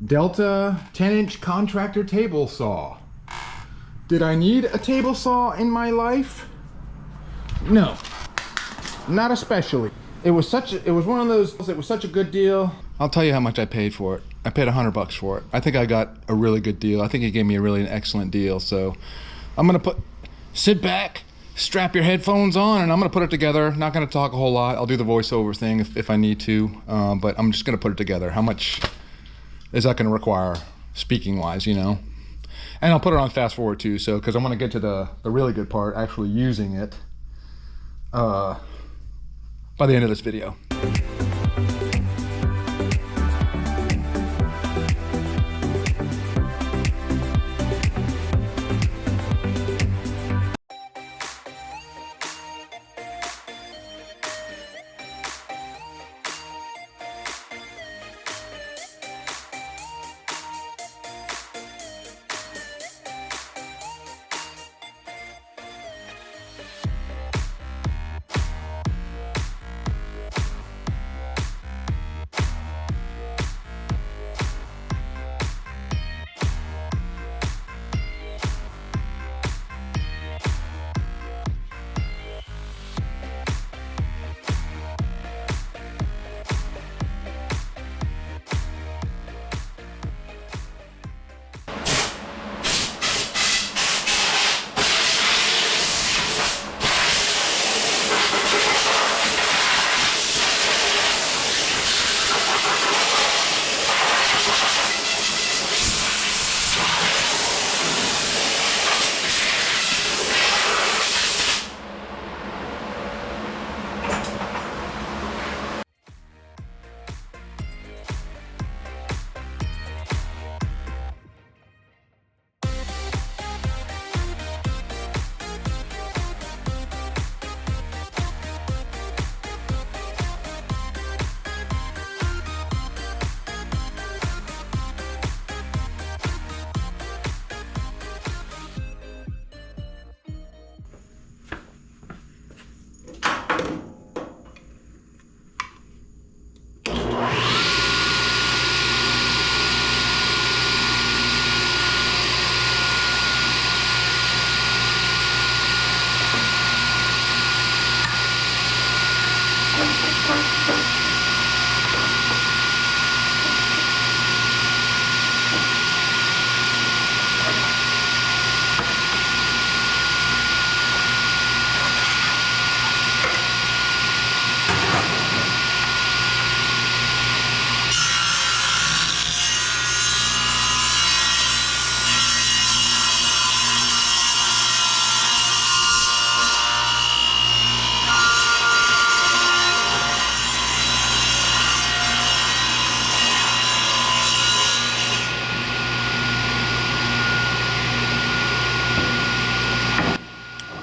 Delta 10-inch contractor table saw. Did I need a table saw in my life? No, not especially. It was one of those, it was such a good deal. I'll tell you how much I paid for it. I paid $100 for it. I think I got a really good deal. I think he gave me an excellent deal. So I'm gonna sit back, strap your headphones on, and I'm gonna put it together. Not gonna talk a whole lot. I'll do the voiceover thing if I need to, but I'm just gonna put it together. How much is that gonna require, speaking wise, you know? And I'll put it on fast forward too, so because I want to get to the really good part, actually using it, by the end of this video.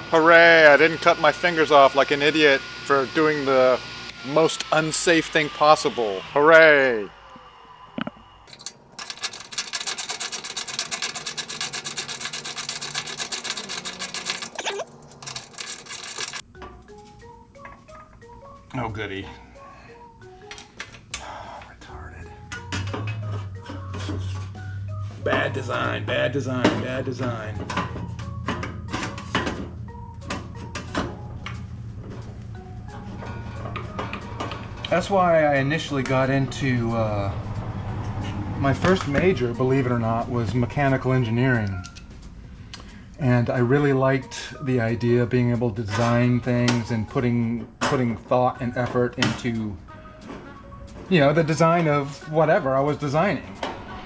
Hooray, I didn't cut my fingers off like an idiot for doing the most unsafe thing possible. Hooray! Oh goody. Retarded. Bad design, bad design, bad design. That's why I initially got into, my first major, believe it or not, was mechanical engineering. And I really liked the idea of being able to design things and putting thought and effort into, you know, the design of whatever I was designing.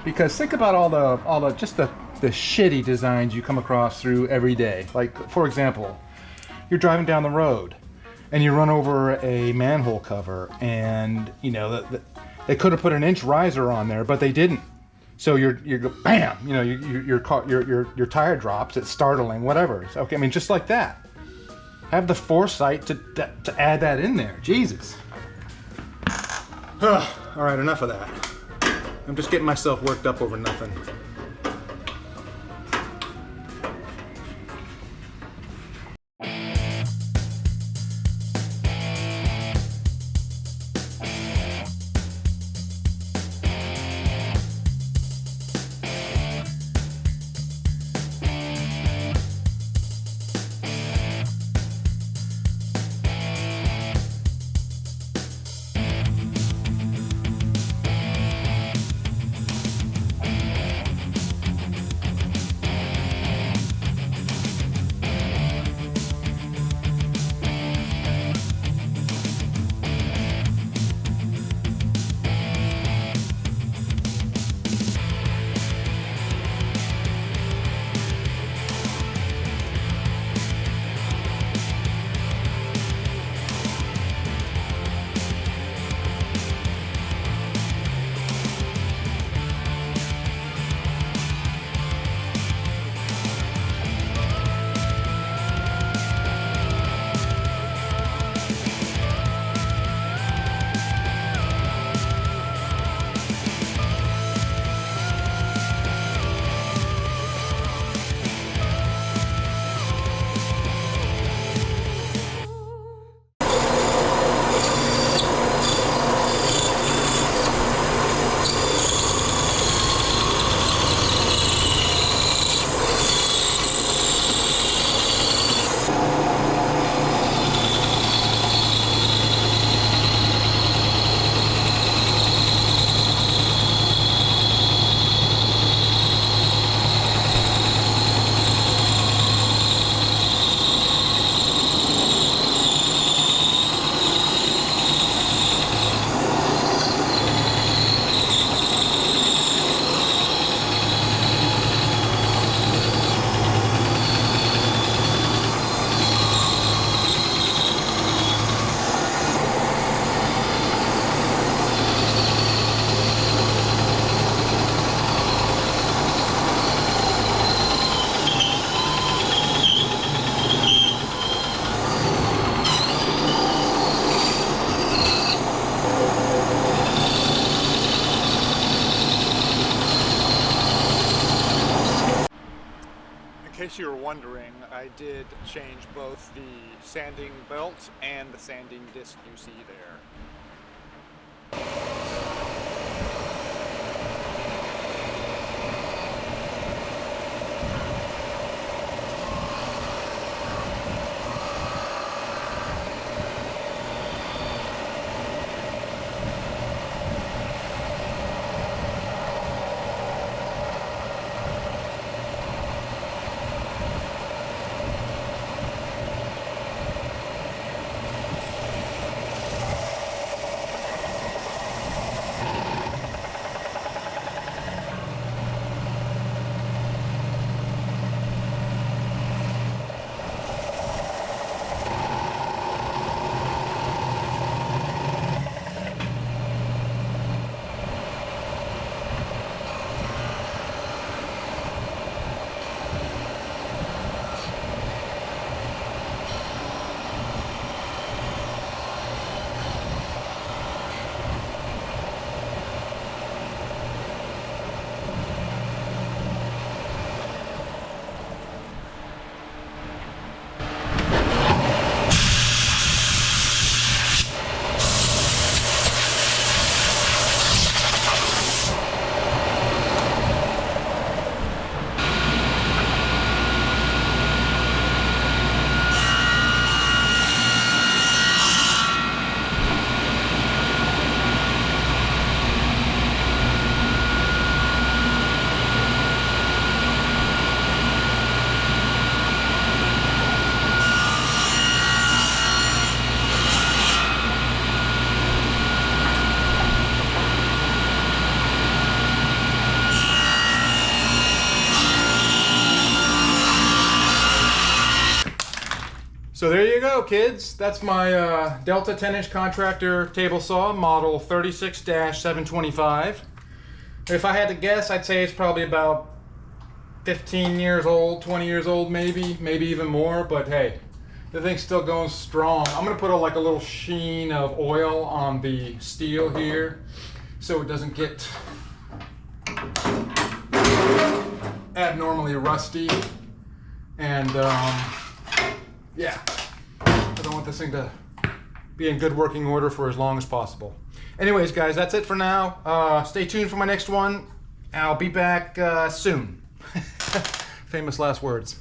Because think about all the just the shitty designs you come across through every day. Like, for example, you're driving down the road and you run over a manhole cover, and you know they could have put an inch riser on there, but they didn't. So you go bam, you know, your tire drops. It's startling, whatever. So, okay, I mean, just like that. Have the foresight to add that in there. Jesus. All right, enough of that. I'm just getting myself worked up over nothing. you were wondering, I did change both the sanding belt and the sanding disc you see there. So there you go, kids. That's my Delta 10-inch Contractor table saw, model 36-725. If I had to guess, I'd say it's probably about 15 years old, 20 years old maybe even more, but hey, the thing's still going strong. I'm gonna put like a little sheen of oil on the steel here so it doesn't get abnormally rusty. And yeah, I don't want this thing to be in good working order for as long as possible. Anyways, guys, that's it for now. Stay tuned for my next one. I'll be back soon. Famous last words.